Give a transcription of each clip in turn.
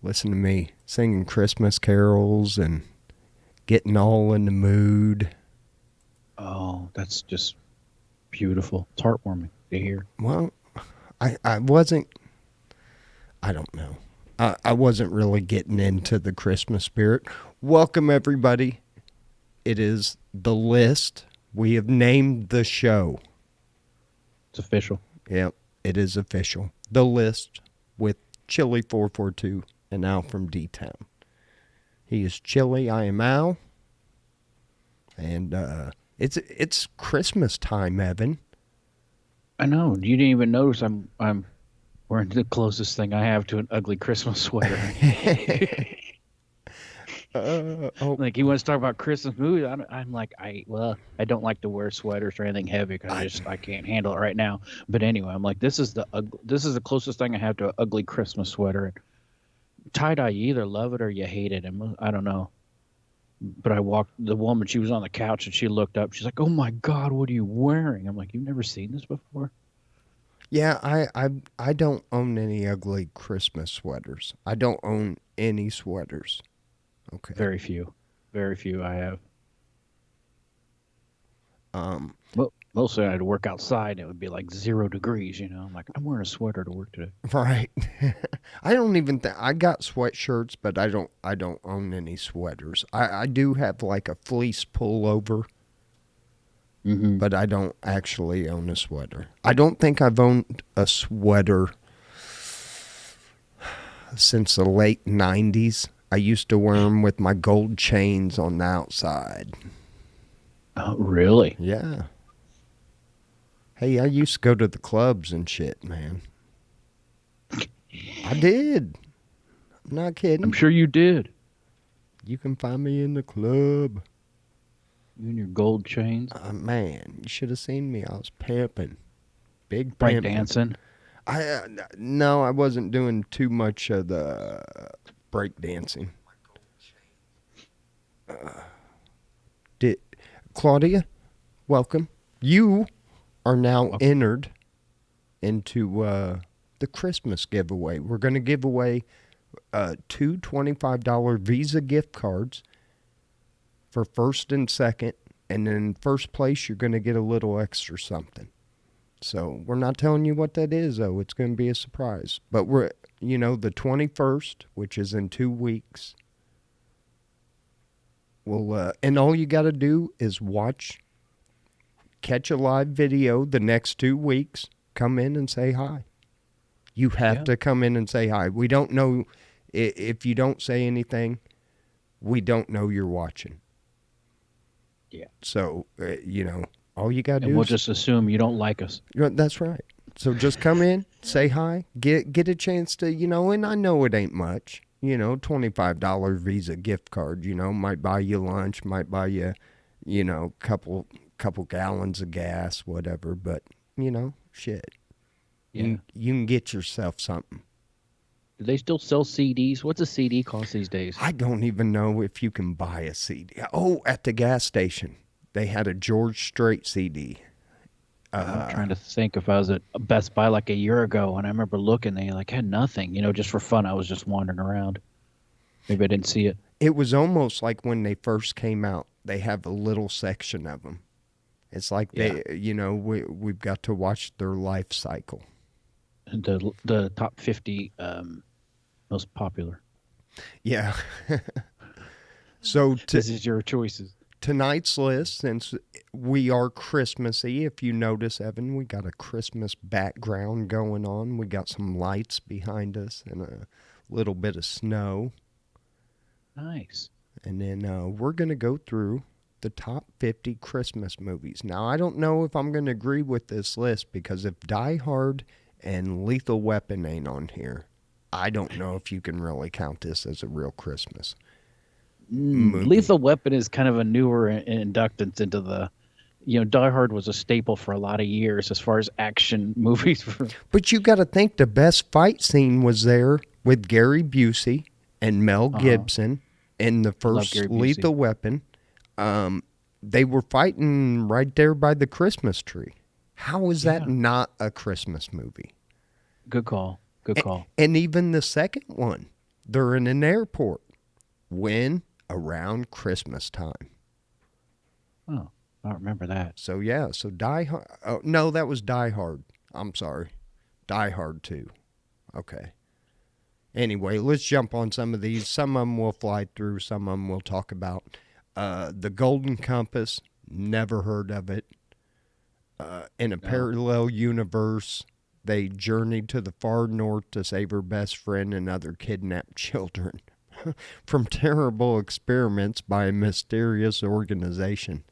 Listen to me singing Christmas carols and getting all in the mood. Oh, that's just beautiful. It's heartwarming to hear. Well, I wasn't, I don't know. I wasn't really getting into the Christmas spirit. Welcome, everybody. It is The List. We have named the show. It's official. Yep, it is official. The List with Chili442 and Al from D-Town. He is Chili, I am Al. And it's Christmas time, Evan. I know. You didn't even notice I'm wearing the closest thing I have to an ugly Christmas sweater. Oh, Like he wants to talk about Christmas movies. I'm like I don't like to wear sweaters or anything heavy because I, I can't handle it right now. But anyway, I'm like this is the closest thing I have to an ugly Christmas sweater. Tie dye, you either love it or you hate it, and I don't know. But I walked the woman. She was on the couch and she looked up. She's like, "Oh my God, what are you wearing?" I'm like, "You've never seen this before?" yeah, I don't own any ugly Christmas sweaters. I don't own any sweaters. Okay. Very few, very few. I have. Um, Well, mostly I had to work outside. And it would be like 0 degrees. I'm like, I'm wearing a sweater to work today. right. I don't even think I got sweatshirts, but I don't own any sweaters. I do have like a fleece pullover, Mm-hmm. but I don't actually own a sweater. I don't think I've owned a sweater since the late 90s. I used to wear them with my gold chains on the outside. Oh, really? Yeah. Hey, I used to go to the clubs and shit, man. I did. I'm not I'm kidding. sure you did. You can find me in the club. You and your gold chains, Man, you should have seen me. I was pimping. Big break pimping. dancing. No, I wasn't doing too much of the break dancing. Did Claudia, welcome. You are now Well, entered into the Christmas giveaway. We're going to give away two $25 Visa gift cards for first and second. And then in first place, you're going to get a little extra something. So we're not telling you what that is, though. It's going to be a surprise. But the 21st, which is in 2 weeks, and all you got to do is catch a live video the next 2 weeks, come in and say hi. You have yeah, to come in and say hi. We don't know if you don't say anything, we don't know you're watching. yeah. So, all you got to And do we'll is, just assume you don't like us. that's right. So just come in, say hi, get a chance to, and I know it ain't much, $25 Visa gift card, might buy you lunch, might buy you, couple gallons of gas, whatever, but, shit. Yeah. You can get yourself something. Do they still sell CDs? What's a CD cost these days? I don't even know if you can buy a CD. Oh, at the gas station, they had a George Strait CD. I'm trying to think if I was at Best Buy like a year ago, and I remember looking, they like had nothing. Just for fun. I was just wandering around. Maybe I didn't see it. It was almost like when they first came out. They have a little section of them. It's like Yeah. we've got to watch their life cycle. The top 50 most popular. Yeah. So This is your choices. tonight's list, since we are Christmassy, if you notice, Evan, we got a Christmas background going on. We got some lights behind us and a little bit of snow. Nice. And then we're going to go through the top 50 Christmas movies. Now, I don't know if I'm going to agree with this list because if Die Hard and Lethal Weapon ain't on here, I don't know if you can really count this as a real Christmas movie. Lethal Weapon is kind of a newer inductance into the. Die Hard was a staple for a lot of years as far as action movies. But you got to think the best fight scene was there with Gary Busey and Mel Uh-huh. Gibson in the Love first Gary Busey. Lethal Weapon. They were fighting right there by the Christmas tree. How is that Yeah. not a Christmas movie? Good call. Good call. And even the second one, They're in an airport. When? Around Christmas time. Oh, I don't remember that. So yeah, so Die Hard. Oh, no, that was Die Hard. I'm sorry. Die Hard 2. Okay. Anyway, let's jump on some of these. Some of them we'll fly through. Some of them we'll talk about. The Golden Compass. Never heard of it. In a parallel universe, they journeyed to the far north to save her best friend and other kidnapped children from terrible experiments by a mysterious organization.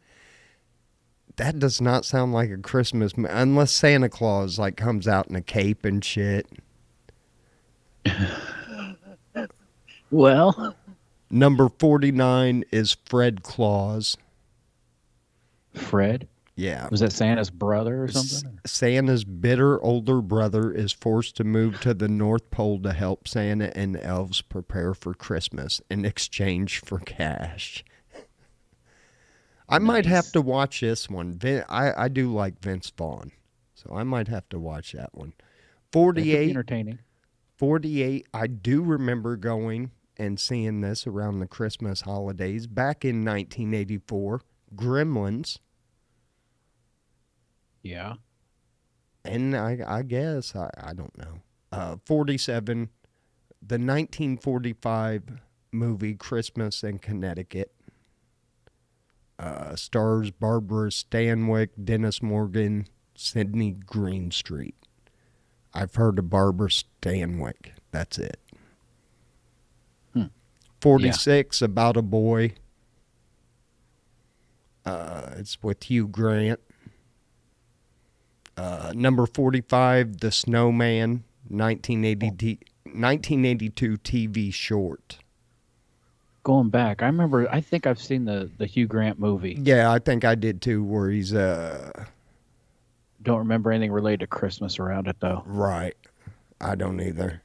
That does not sound like a Christmas, unless Santa Claus like comes out in a cape and shit. Well, Number 49 is Fred Claus. Fred? Yeah. Was that Santa's brother or something? Santa's bitter older brother is forced to move to the North Pole to help Santa and elves prepare for Christmas in exchange for cash. I might have to watch this one. I do like Vince Vaughn, so I might have to watch that one. 48. Entertaining. 48. I do remember going and seeing this around the Christmas holidays back in 1984. Gremlins. Yeah. And I guess, I don't know. 47, the 1945 movie Christmas in Connecticut. Stars Barbara Stanwyck, Dennis Morgan, Sidney Greenstreet. I've heard of Barbara Stanwyck. That's it. 46, About a Boy. It's with Hugh Grant. Number 45, The Snowman, 1982 TV short. Going back, I think I've seen the Hugh Grant movie. Yeah, I think I did too, where he's Don't remember anything related to Christmas around it though. right. I don't either.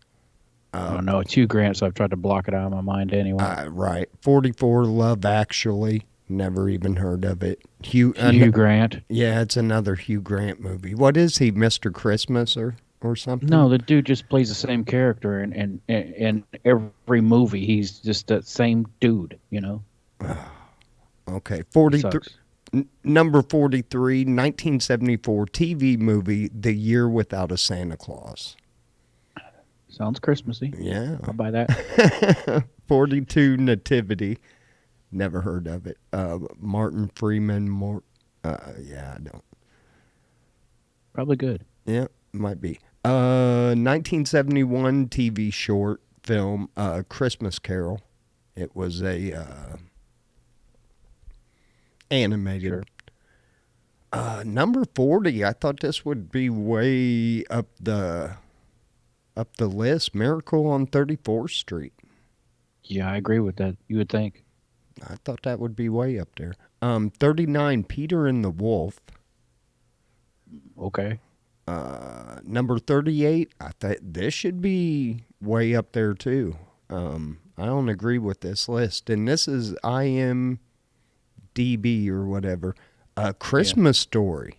I don't know. It's Hugh Grant, so I've tried to block it out of my mind anyway. Right. 44, Love Actually. Never even heard of it. Hugh Grant. Yeah, it's another Hugh Grant movie. What is he, Mr. Christmas or something? No, the dude just plays the same character in every movie. He's just that same dude, you know. Okay, 43. Number 43, 1974 TV movie, The Year Without a Santa Claus. Sounds Christmassy. Yeah. I'll buy that. 42, Nativity. Never heard of it. Martin Freeman. Yeah, I don't. Probably good. Yeah, might be. 1971 TV short film, Christmas Carol. It was a animated. Sure. Number 40, I thought this would be way up the list. Miracle on 34th Street. Yeah, I agree with that. You would think. I thought that would be way up there. 39, Peter and the Wolf. Okay. Number 38, I thought this should be way up there too. I don't agree with this list. And this is IMDb or whatever. Christmas Story.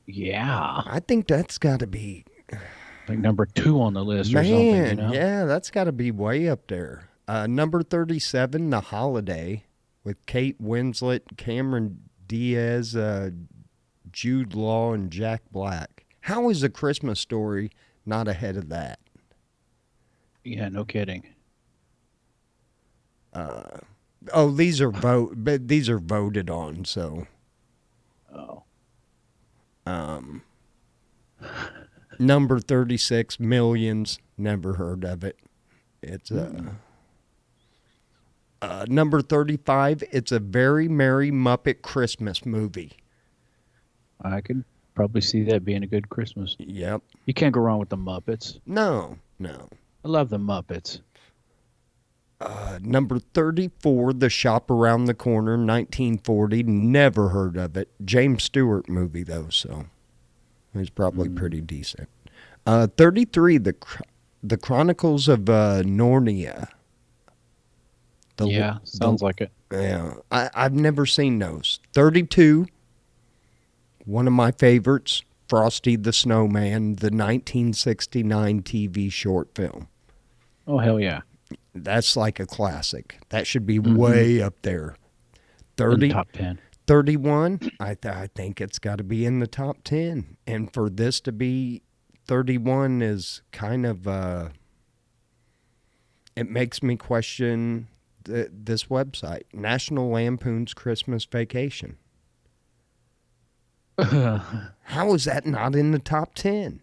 Yeah. I think that's got to be... like number 2 on the list or something, you know? Yeah, that's got to be way up there. Number 37, The Holiday, with Kate Winslet, Cameron Diaz, Jude Law, and Jack Black. How is A Christmas Story not ahead of that? Yeah, no kidding. These are voted on, so. Oh. Number 36, Millions. Never heard of it. It's number 35, It's a Very Merry Muppet Christmas Movie. I could probably see that being a good Christmas. Yep. You can't go wrong with the Muppets. No. I love the Muppets. Number 34, The Shop Around the Corner, 1940. Never heard of it. James Stewart movie, though, so it's probably pretty decent. 33, The Chronicles of Narnia. Sounds like it. Yeah, I've never seen those. 32, one of my favorites, Frosty the Snowman, the 1969 TV short film. Oh, hell yeah. That's like a classic. That should be Mm-hmm. way up there. In the 30, top 10. 31, I think it's got to be in the top 10. And for this to be 31 is kind of, it makes me question this website, National Lampoon's Christmas Vacation. How is that not in the top 10?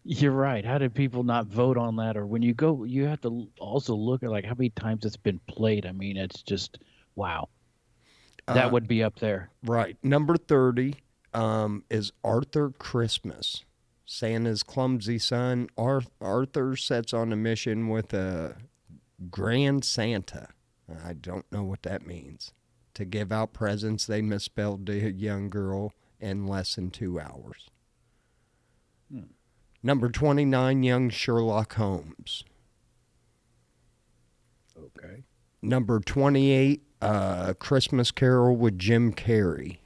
You're right. How did people not vote on that? Or when you go, you have to also look at like how many times it's been played. I mean, it's just wow. That Uh, would be up there. right. Number 30 is Arthur Christmas. Santa's clumsy son, Arthur, sets on a mission with a Grand Santa. I don't know what that means. To give out presents they misspelled to a young girl in less than 2 hours. Hmm. Number 29, Young Sherlock Holmes. Okay. Number 28, Christmas Carol with Jim Carrey.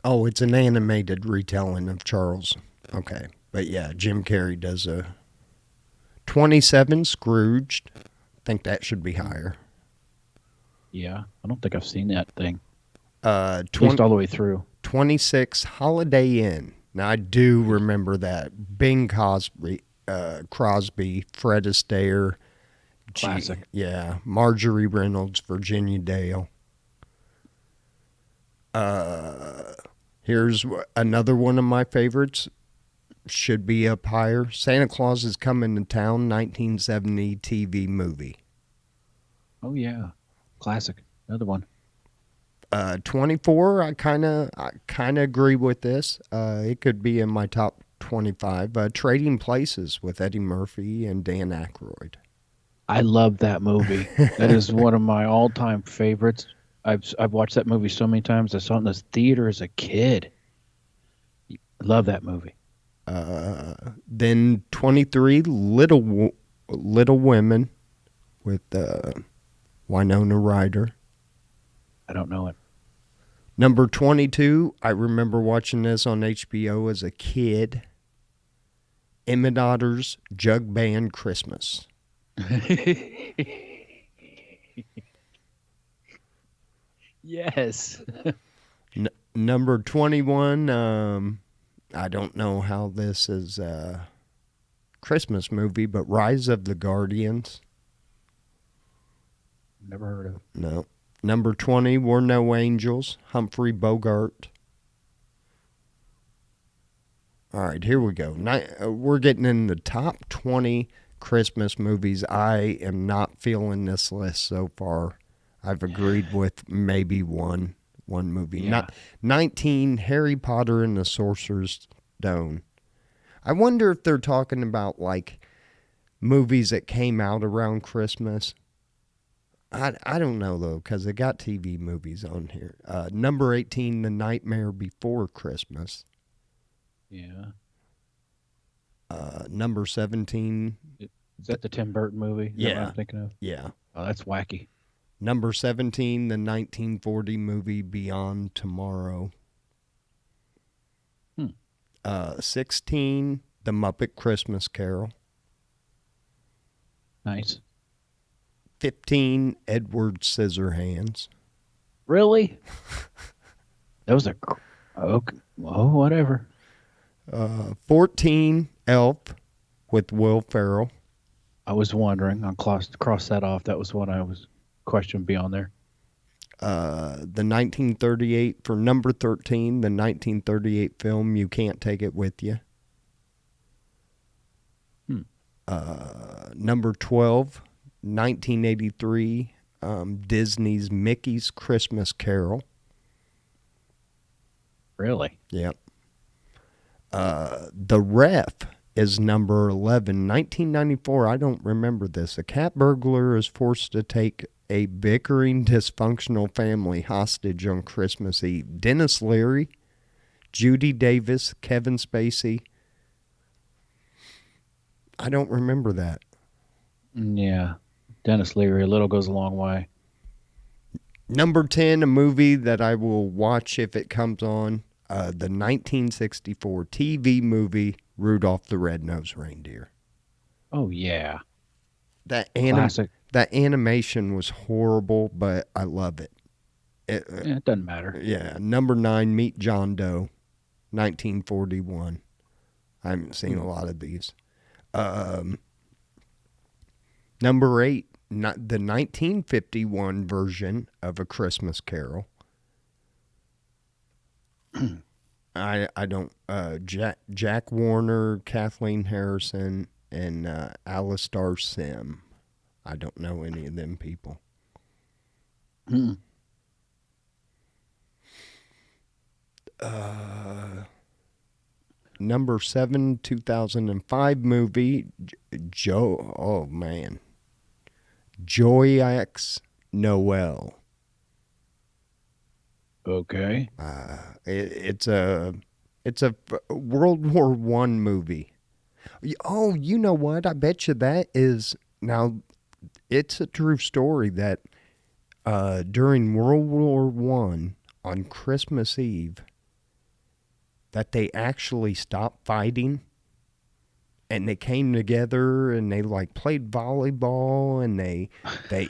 Oh, it's an animated retelling of Charles. Okay. But yeah, Jim Carrey does a 27, Scrooged. I think that should be higher. Yeah. I don't think I've seen that thing. Uh, At least 20, all the way through. 26, Holiday Inn. Now, I do remember that. Bing Crosby, Fred Astaire. Classic. Yeah. Marjorie Reynolds, Virginia Dale. Here's another one of my favorites. Should be up higher. Santa Claus is Coming to Town, 1970 TV movie. Oh yeah. Classic. Another one. 24, I kind of agree with this. It could be in my top 25. Trading Places with Eddie Murphy and Dan Aykroyd. I love that movie. That is one of my all-time favorites. I've watched that movie so many times. I saw it in the theater as a kid. Love that movie. Then 23, Little Women with Winona Ryder. I don't know it. Number 22, I remember watching this on HBO as a kid. Emmett Otter's Jug Band Christmas. Yes. Number 21, I don't know how this is a Christmas movie, but Rise of the Guardians. Never heard of it. No. Number 20, We're No Angels, Humphrey Bogart. All right, here we go. We're getting in the top 20 Christmas movies. I am not feeling this list so far. I've agreed with maybe one movie. Yeah. 19, Harry Potter and the Sorcerer's Stone. I wonder if they're talking about like movies that came out around Christmas. I don't know though, because they got TV movies on here. Number 18, The Nightmare Before Christmas. Yeah. Number 17. Is that the Tim Burton movie? Is that what Yeah. I'm thinking of? Yeah. Oh, that's wacky. Number 17, the 1940 movie Beyond Tomorrow. 16, The Muppet Christmas Carol. Nice. 15, Edward Scissorhands. Really? That was okay. Oh, whatever. 14, Elf with Will Ferrell. I was wondering. I'll cross that off. That was what I was questioning beyond there. The 1938 for number 13, the 1938 film You Can't Take It With You. Number 12, 1983, Disney's Mickey's Christmas Carol. Really? Yep. The Ref is number 11, 1994. I don't remember this. A cat burglar is forced to take a bickering, dysfunctional family hostage on Christmas Eve. Dennis Leary, Judy Davis, Kevin Spacey. I don't remember that. Yeah. Dennis Leary, a little goes a long way. Number 10, a movie that I will watch if it comes on. The 1964 TV movie Rudolph the Red-Nosed Reindeer. Oh yeah, That classic. that animation was horrible, but I love it. It doesn't matter. Yeah, number 9, Meet John Doe, 1941. I haven't seen Hmm. a lot of these. Um, Number 8, not the 1951 version of A Christmas Carol. I don't Jack Warner, Kathleen Harrison, and Alistar Sim. I don't know any of them people. Hmm. Uh, Number 7, 2005 movie, Joe. Oh man, Joyx Noel. Okay. It's a World War One movie. Oh, you know what? I bet you that is now. It's a true story that during World War One on Christmas Eve, that they actually stopped fighting and they came together and they like played volleyball and they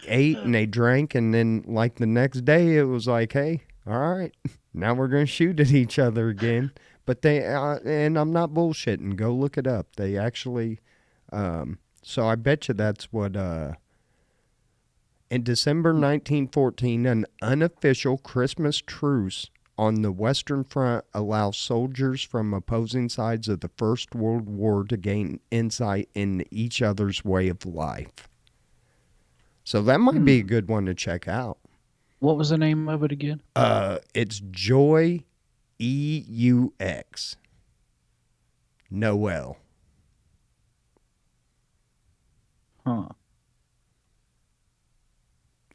ate and they drank, and then like the next day it was like, hey, all right, now we're gonna shoot at each other again. But they and I'm not bullshitting, go look it up, they actually so I bet you that's what in December 1914, an unofficial Christmas truce on the Western Front allows soldiers from opposing sides of the First World War to gain insight in each other's way of life. So that might be a Hmm. good one to check out. What was the name of it again? It's Joy EUX Noel. Huh.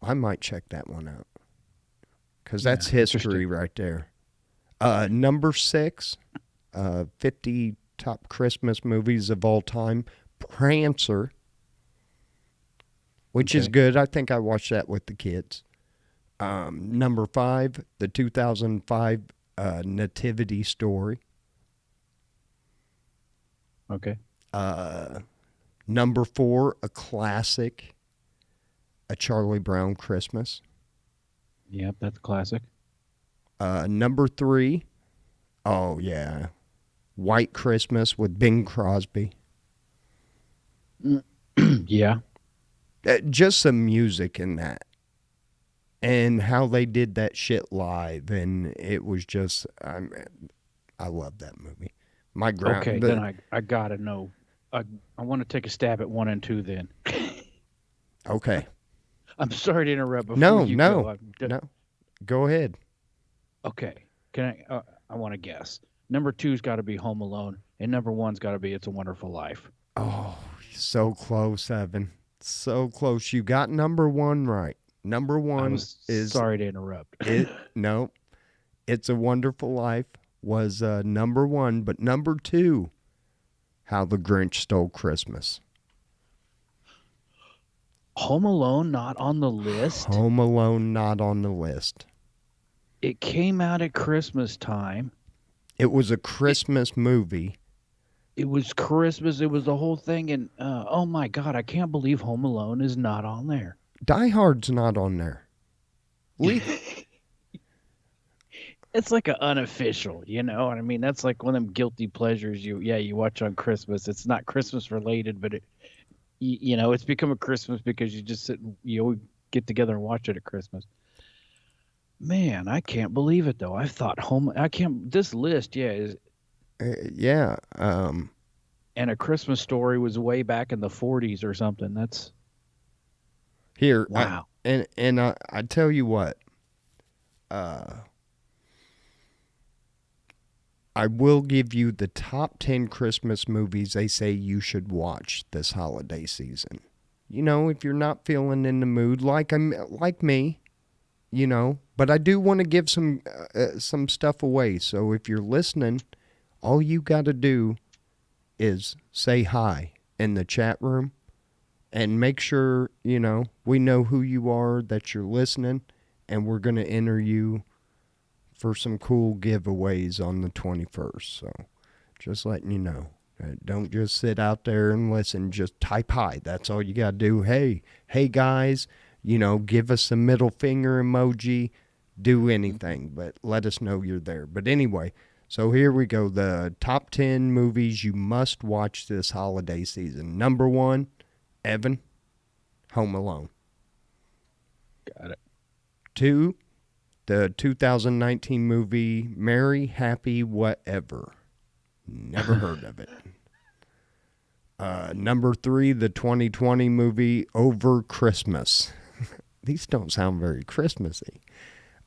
I might check that one out because Yeah. that's history Interesting. right there. Number 6, 50 top Christmas movies of all time. Prancer, which is Okay. good. I think I watched that with the kids. Number 5, the 2005 Nativity Story. Okay. Uh, Number 4, a classic, A Charlie Brown Christmas. Yep, that's classic. Number 3, oh yeah, White Christmas with Bing Crosby. Yeah. Just some music in that, and how they did that shit live, and it was just I love that movie. My Okay, ground then the I gotta know. I want to take a stab at 1 and 2 then. Okay. I'm sorry to interrupt before No, you go. no, no. Go ahead. Okay. Can I? I want to guess. Number two's got to be Home Alone, and number one's got to be It's a Wonderful Life. Oh, so close, Evan. So close. You got number 1 right. Number I 1 was is sorry to interrupt. it. No, It's a Wonderful Life was number 1, but number 2, How the Grinch Stole Christmas. Home Alone not on the list. Home Alone not on the list. It came out at Christmas time. It was a It Christmas movie. it was Christmas. It was the whole thing, and oh my God, I can't believe Home Alone is not on there. Die Hard's not on there. It's like an unofficial, you know what I mean? That's like one of them guilty pleasures you watch on Christmas. It's not Christmas related, but it's become a Christmas because you just sit and you get together and watch it at Christmas. Man, I can't believe it though. I thought home. I can't. This list, yeah, is Yeah. and A Christmas Story was way back in the 40s or something. That's Here, wow. I tell you what. Uh, I will give you the top 10 Christmas movies they say you should watch this holiday season. You know, if you're not feeling in the mood like me, but I do want to give some stuff away. So if you're listening, all you got to do is say hi in the chat room and make sure, we know who you are, that you're listening, and we're going to enter you for some cool giveaways on the 21st. So just letting you know. Don't just sit out there and listen. Just type hi. That's all you got to do. Hey, hey guys, give us a middle finger emoji. Do anything, but let us know you're there. But anyway, so here we go. The top 10 movies you must watch this holiday season. Number 1, Evan, Home Alone. Got it. 2, the 2019 movie Merry Happy Whatever. Never heard of it. Number 3, the 2020 movie Over Christmas. These don't sound very Christmassy.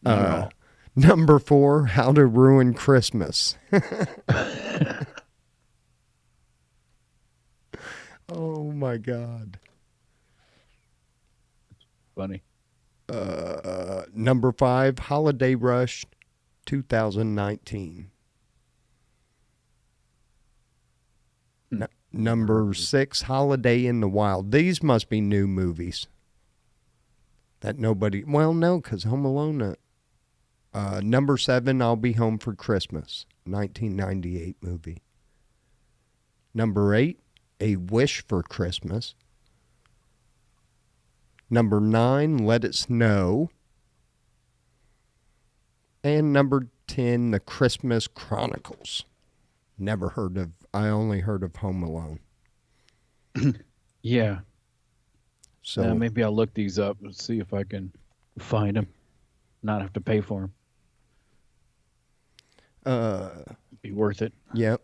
Not at all. Number 4, How to Ruin Christmas. Oh my God. Funny. Number 5, Holiday Rush 2019. Number 6, Holiday in the Wild. These must be new movies that nobody. Well, no, because Home Alone. Number 7, I'll Be Home for Christmas, 1998 movie. Number 8, A Wish for Christmas. Number 9, Let It Snow. And number 10, The Christmas Chronicles. Never heard of. I only heard of Home Alone. Yeah. So Maybe I'll look these up and see if I can find them. Not have to pay for them. Be worth it. Yep.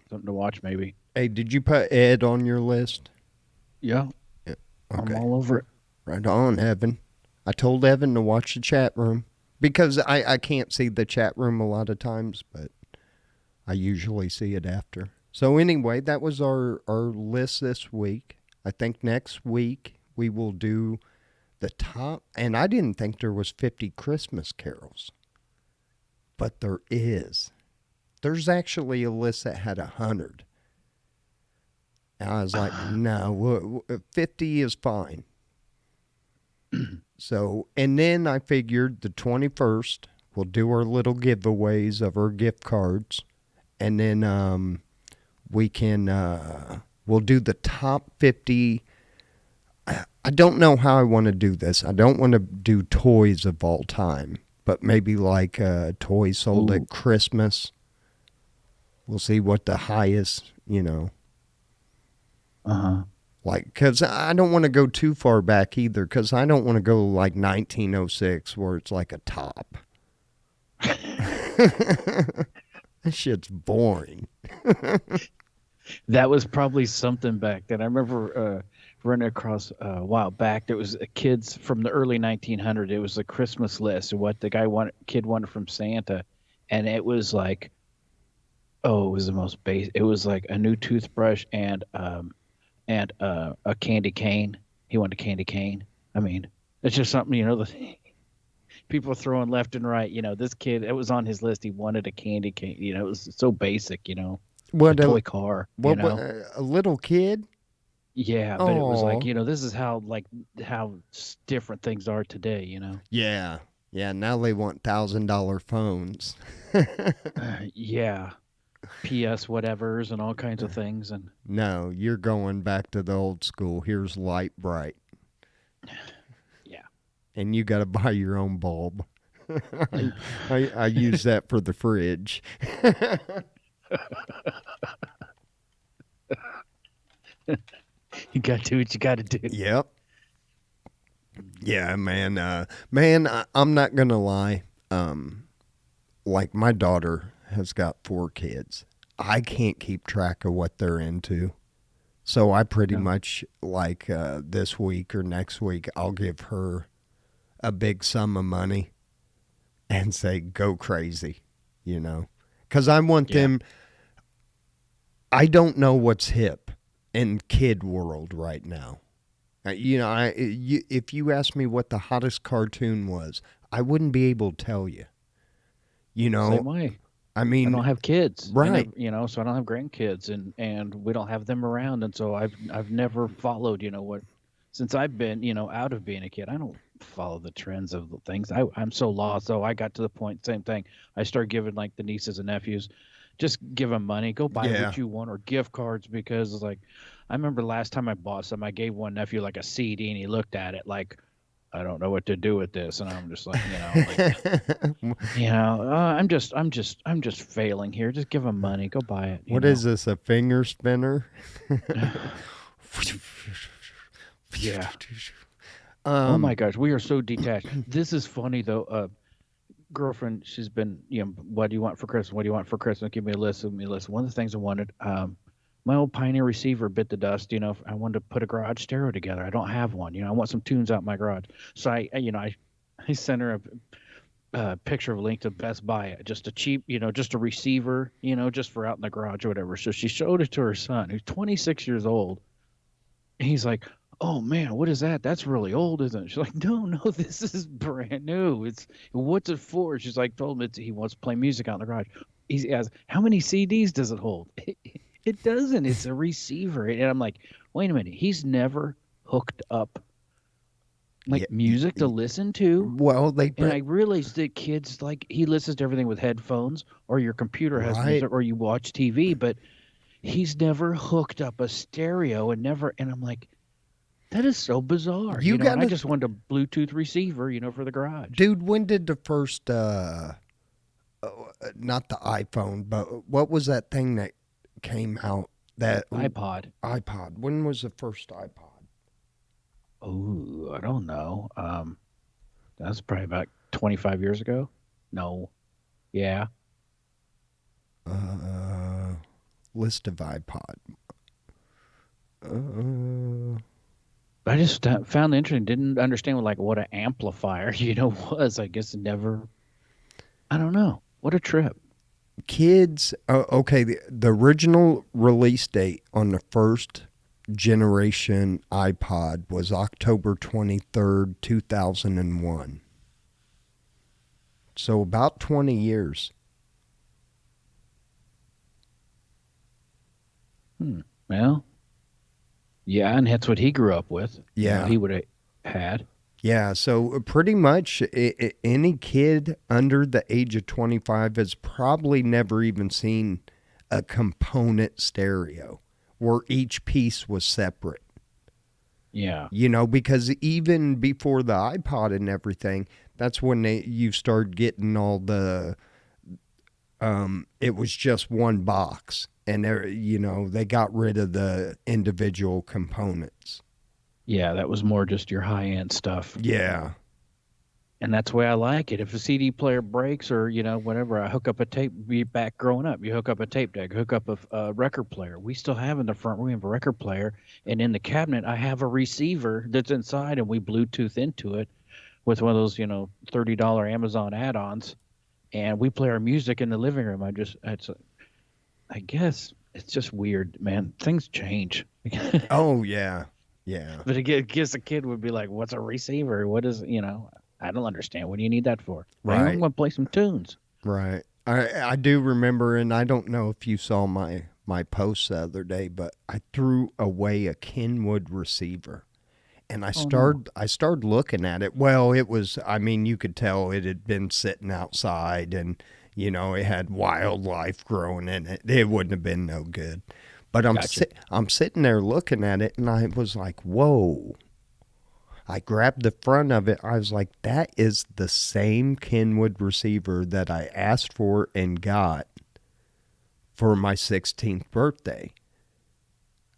Something to watch, maybe. Hey, did you put Ed on your list? Yeah. Yeah. I'm Okay. all over it. Right on, Evan. I told Evan to watch the chat room because I can't see the chat room a lot of times, but I usually see it after. So anyway, that was our list this week. I think next week we will do the top, and I didn't think there was 50 Christmas carols, but there is. There's actually a list that had 100. And I was like, no, 50 is fine. So, and then I figured the 21st, we'll do our little giveaways of our gift cards. And then we can, we'll do the top 50. I don't know how I want to do this. I don't want to do toys of all time, but maybe like toys sold at Christmas. We'll see what the highest, like, because I don't want to go too far back either, because I don't want to go like 1906 where it's like a top. That shit's boring. That was probably something back then. I remember running across a while back. There was kids from the early 1900s. It was a Christmas list of what the kid wanted from Santa, and it was like, it was the most basic. It was like a new toothbrush and a candy cane. He wanted a candy cane. I mean, it's just something, people throwing left and right. This kid, it was on his list. He wanted a candy cane. It was so basic, What a toy car, a little kid? Yeah, but it was like, this is how different things are today, Yeah. Yeah, now they want $1,000 phones. Yeah. PS whatevers and all kinds of things. And no, you're going back to the old school. Here's Light Bright. yeah. And you got to buy your own bulb. I use that for the fridge. You got to do what you got to do. Yep. Yeah, man. I'm not going to lie. Like my daughter has got 4 kids. I can't keep track of what they're into. So I pretty much like this week or next week, I'll give her a big sum of money and say, go crazy, because I want them. I don't know what's hip in kid world right now. If you ask me what the hottest cartoon was, I wouldn't be able to tell you. Same way. I mean, I don't have kids, right? So I don't have grandkids, and we don't have them around, and so I've never followed, what, since I've been, out of being a kid. I don't follow the trends of the things. I'm so lost. So I got to the point, same thing. I started giving like the nieces and nephews, just give them money. Go buy Yeah. what you want or gift cards because it's like I remember last time I bought some, I gave one nephew like a CD and he looked at it like I don't know what to do with this, and I'm just like, I'm just failing here. Just give them money. Go buy it. What is this? A finger spinner? Yeah. Oh my um. gosh, we are so detached. This is funny though. Girlfriend, she's been, what do you want for Christmas? What do you want for Christmas? Give me a list. Give me a list. One of the things I wanted, my old Pioneer receiver bit the dust. I wanted to put a garage stereo together. I don't have one. I want some tunes out in my garage. So I sent her a picture of a link to Best Buy, just a cheap, just a receiver, just for out in the garage or whatever. So she showed it to her son, who's 26 years old. And he's like, "Oh man, what is that? That's really old, isn't it?" She's like, "No, no, this is brand new. What's it for?" She's like, told him he wants to play music out in the garage. He asks, "How many CDs does it hold?" It doesn't. It's a receiver. And I'm like, "Wait a minute. He's never hooked up Yeah. like music to listen to." Well, they And put I realized that kids like he listens to everything with headphones or your computer has right. music or you watch TV, but he's never hooked up a stereo and I'm like, that is so bizarre, You and I gotta, just wanted a Bluetooth receiver, for the garage. dude. When did the first not the iPhone, but what was that thing that came out? That iPod. iPod. When was the first iPod? Oh, I don't know. That's probably about 25 years ago. No. Yeah. Uh, list of iPod. Uh, I just found it interesting. Didn't understand what an amplifier, was. I guess never. I don't know. What a trip. kids. Okay, the original release date on the first generation iPod was October 23rd, 2001. So about 20 years. Well, yeah, and that's what he grew up with. Yeah. He would have had. Yeah, so pretty much any kid under the age of 25 has probably never even seen a component stereo where each piece was separate. Yeah. Because even before the iPod and everything, that's when you started getting all the it was just one box, and they got rid of the individual components. Yeah, that was more just your high end stuff. Yeah. And that's the way I like it. If a CD player breaks or, whatever, I hook up a tape. Back growing up, you hook up a tape deck, hook up a record player. We still have in the front room a record player. And in the cabinet, I have a receiver that's inside and we Bluetooth into it with one of those, $30 Amazon add-ons. And we play our music in the living room. I guess it's just weird, man. Things change. Oh, yeah. Yeah. But again, I guess a kid would be like, "What's a receiver? What is, I don't understand. What do you need that for?" Right? I'm Right. going to play some tunes. Right. I do remember, and I don't know if you saw my post the other day, but I threw away a Kenwood receiver. And Oh no. I started looking at it. Well, it was, I mean, you could tell it had been sitting outside, and it had wildlife growing in it. It wouldn't have been no good. But Gotcha. I'm sitting there looking at it, and I was like, "Whoa." I grabbed the front of it. I was like, "That is the same Kenwood receiver that I asked for and got for my 16th birthday."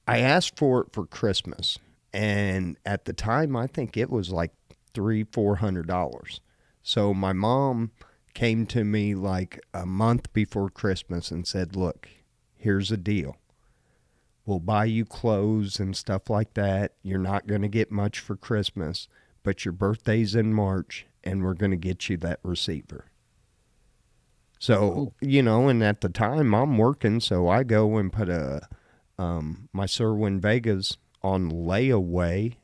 I asked for it for Christmas, and at the time, I think it was like $300-400. So my mom came to me like a month before Christmas and said, "Look, here's a deal. We'll buy you clothes and stuff like that. You're not going to get much for Christmas, but your birthday's in March, and we're going to get you that receiver." So, Cool. and at the time I'm working, so I go and put my Serwin Vegas on layaway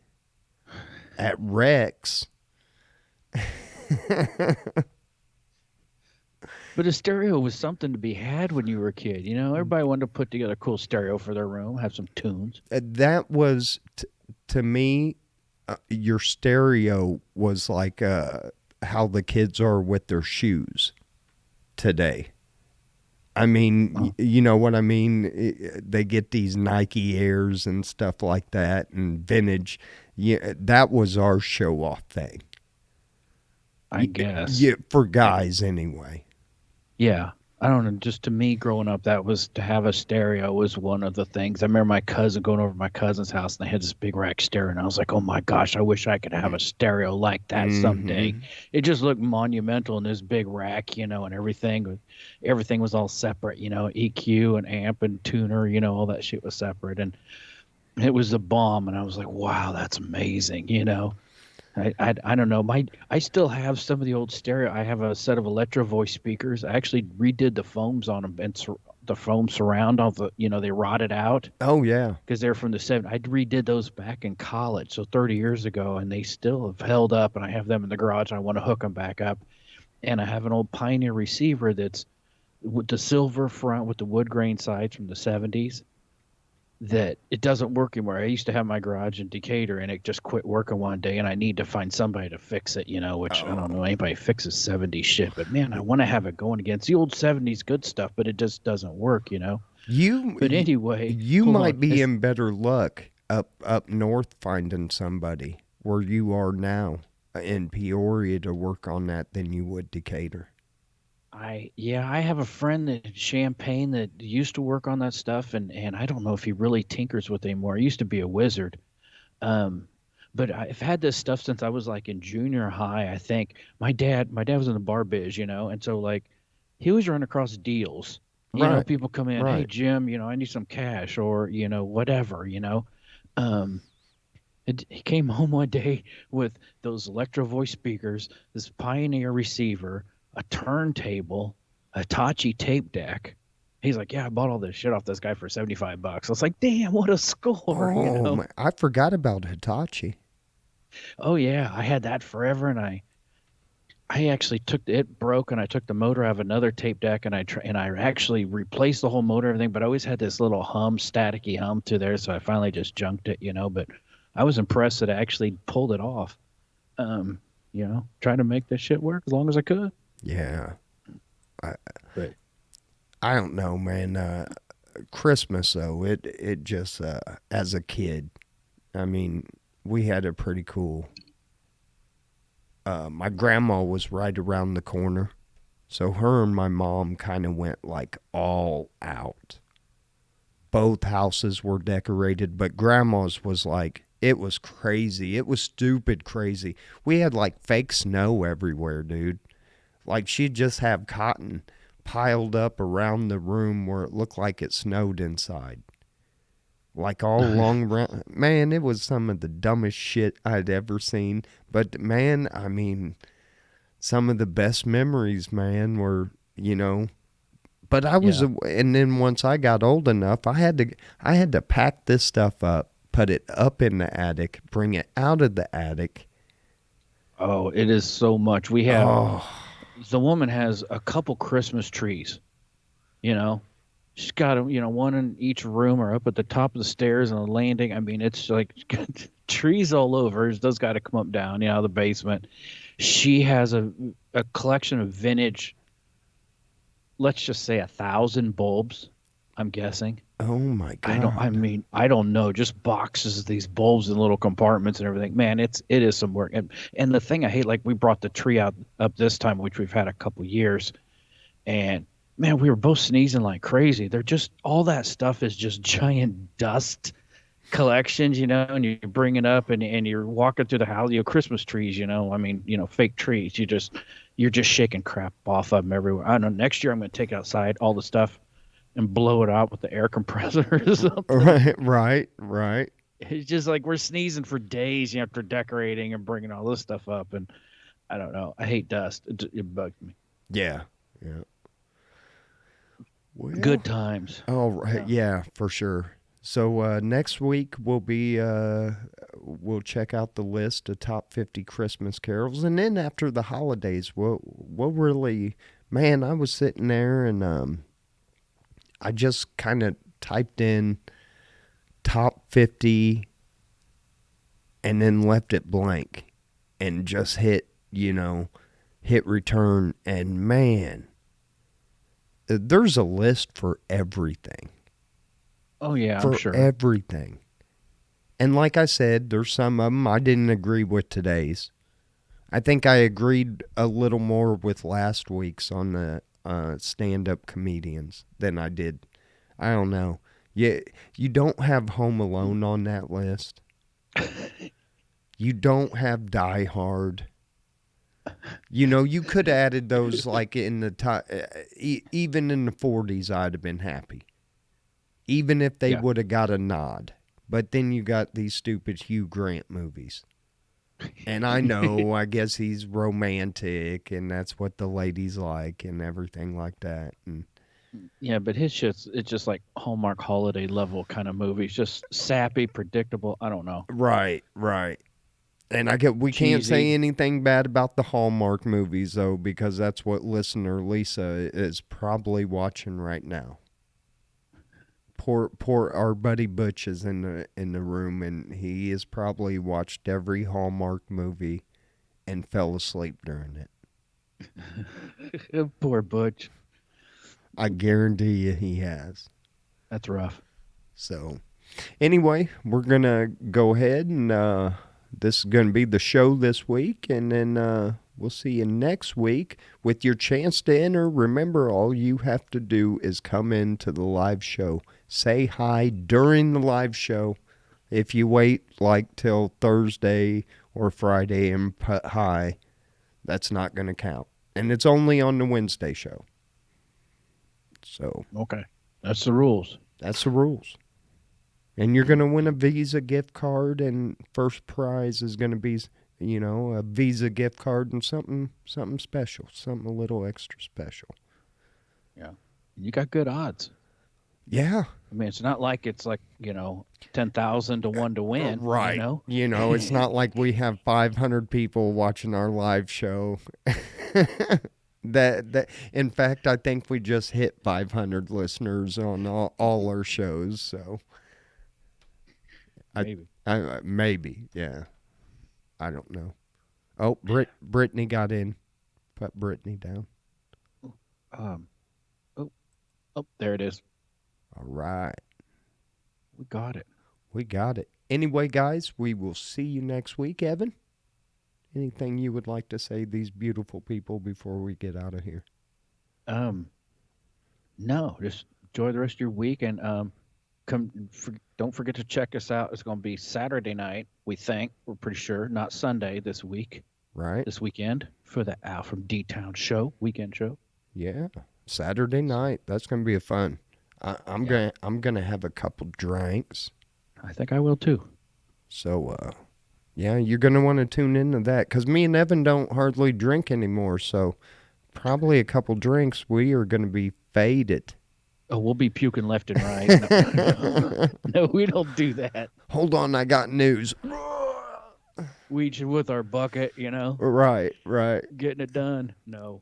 at Rex. But a stereo was something to be had when you were a kid. Everybody wanted to put together a cool stereo for their room, have some tunes. That was, to me, your stereo was like how the kids are with their shoes today. I mean, Oh, you know what I mean? They get these Nike Airs and stuff like that and vintage. Yeah, that was our show off thing. I guess. Yeah, for guys anyway. Yeah. I don't know. Just to me, growing up, that was to have a stereo was one of the things. I remember my cousin going over to my cousin's house and they had this big rack stereo, and I was like, "Oh my gosh, I wish I could have a stereo like that someday." Mm-hmm. It just looked monumental in this big rack, and everything. Everything was all separate, EQ and amp and tuner, all that shit was separate, and it was a bomb. And I was like, "Wow, that's amazing." I don't know. I still have some of the old stereo. I have a set of Electro Voice speakers. I actually redid the foams on them and the foam surround all they rotted out Oh yeah. because they're from the 70s. I redid those back in college, so 30 years ago, and they still have held up. And I have them in the garage. And I want to hook them back up. And I have an old Pioneer receiver that's with the silver front with the wood grain sides from the 70s that it doesn't work anymore. I used to have my garage in Decatur and it just quit working one day and I need to find somebody to fix it, which I Oh, don't know anybody fixes 70s shit, but man, I want to have it going again. It's the old 70s good stuff, but it just doesn't work. you But anyway, you hold on. might be in better luck up north finding somebody where you are now in Peoria to work on that than you would Decatur. I have a friend that Champagne that used to work on that stuff and I don't know if he really tinkers with it anymore. He used to be a wizard. Um, but I've had this stuff since I was like in junior high. I think my dad was in the bar biz, and so like he was running across deals. Right. People come in, hey Right. Jim, I need some cash or whatever. Um, he came home one day with those Electro Voice speakers, this Pioneer receiver, a turntable, a Hitachi tape deck. He's like, yeah, I bought all this shit off this guy for $75. I was like, damn, what a score, you Oh know? my, I forgot about Hitachi. Oh yeah, I had that forever, and I actually took it broke, and I took the motor out of another tape deck, and I actually replaced the whole motor, and everything. But I always had this little staticky hum to there, so I finally just junked it. But I was impressed that I actually pulled it off. Trying to make this shit work as long as I could. Yeah. I But I don't know, man. Christmas though, it just as a kid, I mean, we had it pretty cool. My grandma was right around the corner, so her and my mom kind of went like all out. Both houses were decorated, but grandma's was like it was crazy. It was stupid crazy. We had like fake snow everywhere, dude. Like she'd just have cotton piled up around the room where it looked like it snowed inside. Like all along around. Man, it was some of the dumbest shit I'd ever seen. But man, I mean, some of the best memories, man, were, but I was yeah. and then once I got old enough, I had to pack this stuff up, put it up in the attic, bring it out of the attic. Oh, it is so much. We have Oh, the woman has a couple Christmas trees. You know, she's got one in each room or up at the top of the stairs on the landing. I mean, it's like trees all over. It's those got to come up down, the basement. She has a collection of vintage, let's just say 1,000 bulbs. I'm guessing. oh my I don't. I God. mean, I don't know. Just boxes of these bulbs in little compartments and everything. Man, it is some work. And the thing I hate, like we brought the tree out up this time, which we've had a couple years, and man, we were both sneezing like crazy. They're just all that stuff is just giant dust collections, and you bring it up and you're walking through the house, Christmas trees, I mean, fake trees. You're just shaking crap off of them everywhere. I don't know. Next year I'm going to take outside all the stuff and blow it out with the air compressor or something. Right, right, right. It's just like we're sneezing for days, after decorating and bringing all this stuff up. And I don't know. I hate dust. It bugs me. Yeah, yeah. Well, Good times. all right, Yeah. yeah, for sure. So next week we'll check out the list of top 50 Christmas carols, and then after the holidays, we'll really, man. I was sitting there and I just kind of typed in top 50 and then left it blank and just hit return, and man, there's a list for everything. Oh yeah, I'm For sure. everything. And like I said, there's some of them I didn't agree with today's. I think I agreed a little more with last week's on the stand-up comedians than I did. I don't know. You don't have Home Alone on that list. You don't have Die Hard. You know, you could have added those like in the top, even in the 40s, I'd have been happy. Even if they Yeah. would have got a nod. But then you got these stupid Hugh Grant movies. And I know, I guess he's romantic and that's what the ladies like and everything like that. And Yeah, but his shit's it's just like Hallmark holiday level kind of movies, just sappy, predictable. I don't know, right, right. And we can't say cheesy. anything bad about the Hallmark movies though, because that's what listener Lisa is probably watching right now. Poor our buddy Butch is in the room, and he has probably watched every Hallmark movie and fell asleep during it. Poor Butch. I guarantee you he has. That's rough. So anyway, we're gonna go ahead and this is gonna be the show this week, and then we'll see you next week with your chance to enter. Remember, all you have to do is come into the live show, say hi during the live show. If you wait like till Thursday or Friday and put hi, that's not gonna count, and it's only on the Wednesday show. So Okay, that's the rules. that's the rules. And you're going to win a Visa gift card, and first prize is going to be, a Visa gift card and something special, something a little extra special. Yeah, you got good odds. Yeah, I mean, it's not like it's like 10,000 to 1 to win. right. It's not like we have 500 people watching our live show. that in fact, I think we just hit 500 listeners on all our shows. So Maybe. maybe, yeah. I don't know. Oh, Brittany got in. Put Brittany down. Um. Oh, oh, there it is. All right. We got it. We got it. Anyway, guys, we will see you next week. Evan, anything you would like to say to these beautiful people before we get out of here? Um. No, just enjoy the rest of your week and don't forget to check us out. It's going to be Saturday night. We think we're pretty sure, not Sunday this week. Right? This weekend for the Al from D-Town show, weekend show. Yeah. Saturday night. That's going to be a fun. I'm gonna have a couple drinks. I think I will too. So yeah, you're gonna want to tune into that because me and Evan don't hardly drink anymore. So probably a couple drinks, we are gonna be faded. Oh, we'll be puking left and right. No, no, we don't do that. Hold on, I got news. We each with our bucket, Right, right. getting it done. No.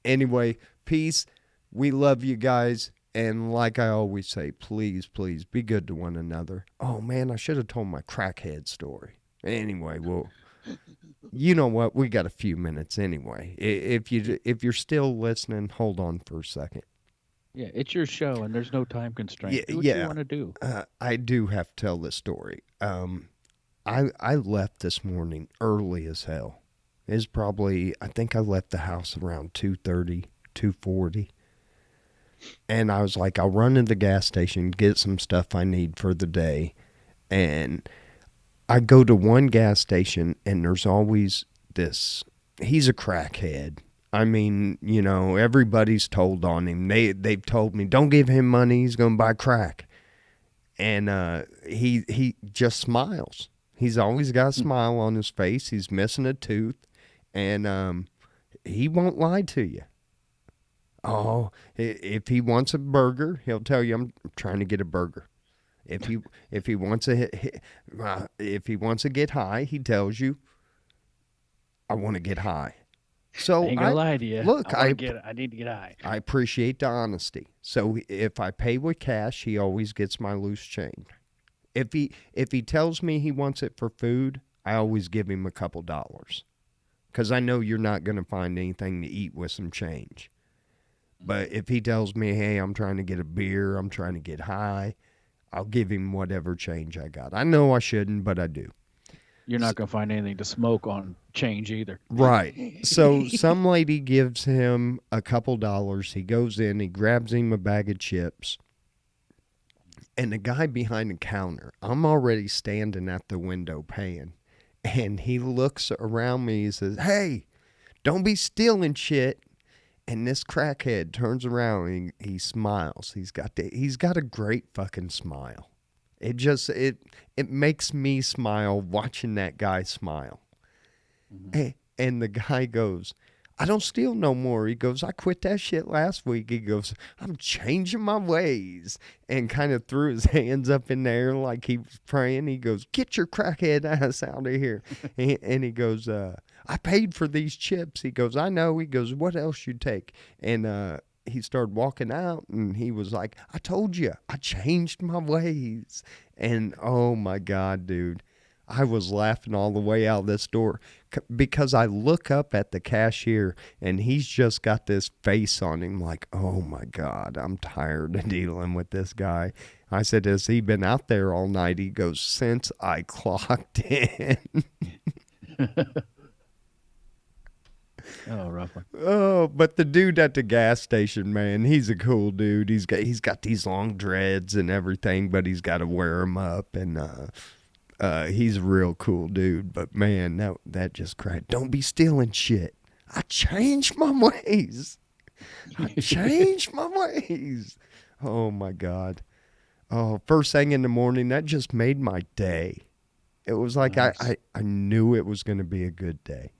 Anyway, peace. We love you guys. And like I always say, please, please be good to one another. Oh, man, I should have told my crackhead story. Anyway, well, you know what? We got a few minutes anyway. If you're still listening, hold on for a second. Yeah, it's your show, and there's no time constraint. Yeah, Do what you want to do. I do have to tell this story. I left this morning early as hell. It's probably, I think I left the house around 2:30, 2:40. And I was like, I'll run to the gas station, get some stuff I need for the day. And I go to one gas station, and there's always this, he's a crackhead. I mean, everybody's told on him. They've told me, don't give him money, he's going to buy crack. And he just smiles. He's always got a smile on his face. He's missing a tooth. And he won't lie to you. Oh, if he wants a burger, he'll tell you, I'm trying to get a burger. If he wants to get high, he tells you, I want to get high. So I ain't gonna lie to you. Look, I need to get high. I appreciate the honesty. So if I pay with cash, he always gets my loose change. If he tells me he wants it for food, I always give him a couple dollars, because I know you're not going to find anything to eat with some change. But if he tells me, hey, I'm trying to get a beer, I'm trying to get high, I'll give him whatever change I got. I know I shouldn't, but I do. You're not going to find anything to smoke on change either. Right. So some lady gives him a couple dollars. He goes in, he grabs him a bag of chips. And the guy behind the counter, I'm already standing at the window paying. And he looks around me, he says, hey, don't be stealing shit. And this crackhead turns around and he smiles. He's got a great fucking smile. It makes me smile watching that guy smile. And the guy goes, I don't steal no more. He goes, I quit that shit last week. He goes, I'm changing my ways. And kind of threw his hands up in the air like he was praying. He goes, get your crackhead ass out of here. And he goes, I paid for these chips. He goes, I know. He goes, what else you take? And he started walking out and he was like, I told you, I changed my ways. And oh my God, dude. I was laughing all the way out this door because I look up at the cashier and he's just got this face on him like, oh my God, I'm tired of dealing with this guy. I said, has he been out there all night? He goes, since I clocked in. Oh, rough one. Oh, but the dude at the gas station, man, he's a cool dude. He's got these long dreads and everything, but he's got to wear them up and, he's a real cool dude, but man, that just cried. Don't be stealing shit. I changed my ways. I changed my ways. Oh my God. Oh, first thing in the morning, that just made my day. It was like Nice. I knew it was going to be a good day.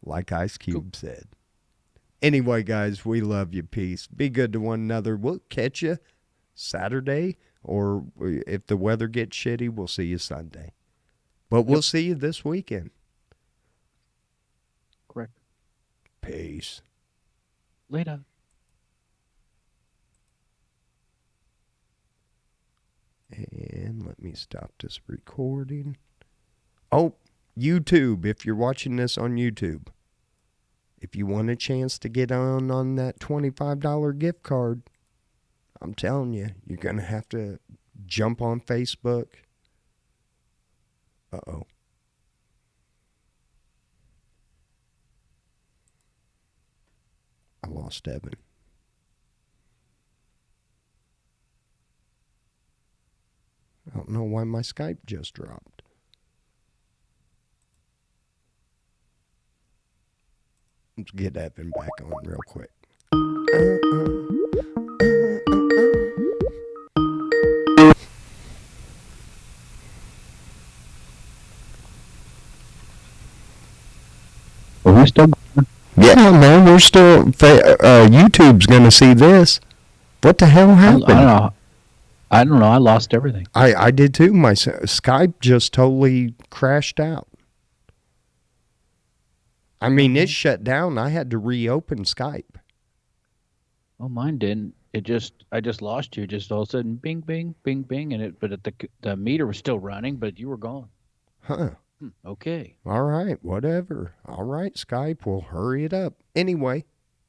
Like Ice Cube said. Anyway, guys, we love you. Peace. Be good to one another. We'll catch you Saturday. Or if the weather gets shitty, we'll see you Sunday. But we'll see you this weekend. Correct. Peace. Later. And let me stop this recording. Oh, YouTube, if you're watching this on YouTube, if you want a chance to get on that $25 gift card, I'm telling you, you're going to have to jump on Facebook. Uh-oh. I lost Evan. I don't know why my Skype just dropped. Let's get Evan back on real quick. Are we still? Yeah, man, we're still. YouTube's gonna see this. What the hell happened? I don't know. I lost everything. I did too. My Skype just totally crashed out. I mean, it shut down. I had to reopen Skype. Oh, mine didn't. I just lost you. Just all of a sudden, bing, bing, bing, bing, but the meter was still running, but you were gone. Huh. Okay. All right, whatever. All right, Skype, we'll hurry it up. Anyway,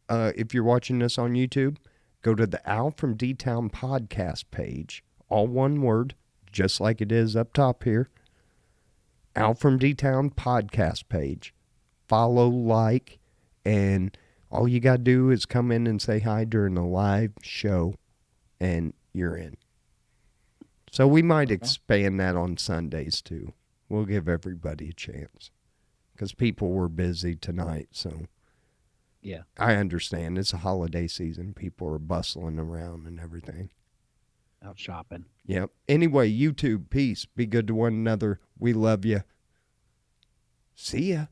if you're watching this on YouTube, go to the Al from D-Town podcast page, all one word, just like it is up top here. Al from D-Town podcast page. Follow, like, and all you got to do is come in and say hi during the live show, and you're in. So we might expand that on Sundays, too. We'll give everybody a chance because people were busy tonight. So yeah, I understand. It's a holiday season. People are bustling around and everything. Out shopping. Yep. Anyway, YouTube, peace. Be good to one another. We love you. See ya.